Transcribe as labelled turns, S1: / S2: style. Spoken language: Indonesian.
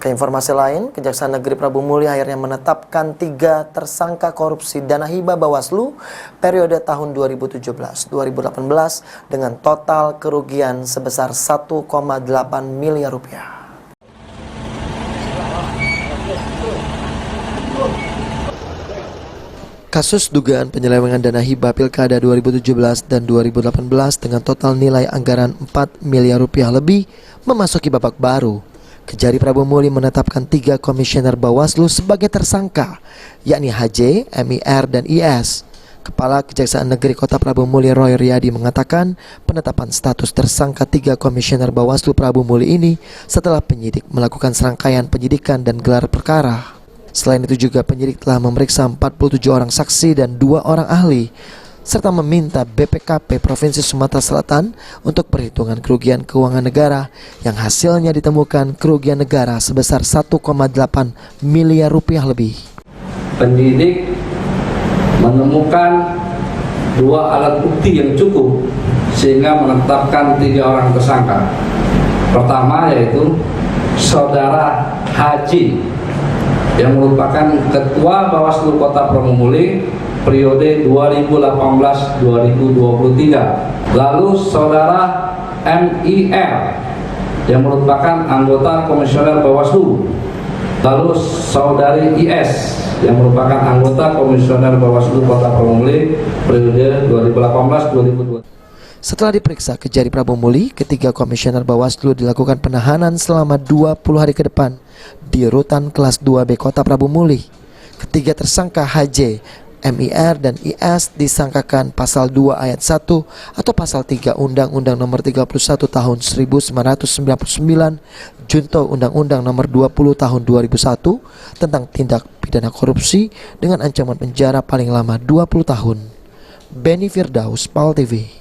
S1: Ke informasi lain, Kejaksaan Negeri Prabu Muli akhirnya menetapkan 3 tersangka korupsi dana hibah Bawaslu periode tahun 2017-2018 dengan total kerugian sebesar 1,8 miliar rupiah. Kasus dugaan penyelewengan dana hibah Pilkada 2017 dan 2018 dengan total nilai anggaran 4 miliar rupiah lebih memasuki babak baru. Kejari Prabu Muli menetapkan 3 komisioner Bawaslu sebagai tersangka, yakni HJ, MIR, dan IS. Kepala Kejaksaan Negeri Kota Prabu Muli Roy Riyadi mengatakan penetapan status tersangka 3 komisioner Bawaslu Prabu Muli ini setelah penyidik melakukan serangkaian penyidikan dan gelar perkara. Selain itu juga penyidik telah memeriksa 47 orang saksi dan 2 orang ahli, serta meminta BPKP Provinsi Sumatera Selatan untuk perhitungan kerugian keuangan negara yang hasilnya ditemukan kerugian negara sebesar 1,8 miliar rupiah lebih.
S2: Penyidik menemukan 2 alat bukti yang cukup sehingga menetapkan 3 orang tersangka. Pertama yaitu saudara Haji yang merupakan Ketua Bawaslu Kota Prabu Muli periode 2018-2023. Lalu saudara MIR yang merupakan anggota komisioner Bawaslu. Lalu saudari IS yang merupakan anggota komisioner Bawaslu Kota Prabu Muli periode 2018-2023.
S1: Setelah diperiksa Kejari Prabu Muli, ketiga komisioner Bawaslu dilakukan penahanan selama 20 hari ke depan di Rutan Kelas 2B Kota Prabu Muli. Ketiga tersangka HJ, MIR, dan IS disangkakan pasal 2 ayat 1 atau pasal 3 Undang-Undang Nomor 31 Tahun 1999 Junto Undang-Undang Nomor 20 Tahun 2001 tentang tindak pidana korupsi dengan ancaman penjara paling lama 20 tahun. Benny Firdaus, PAL TV.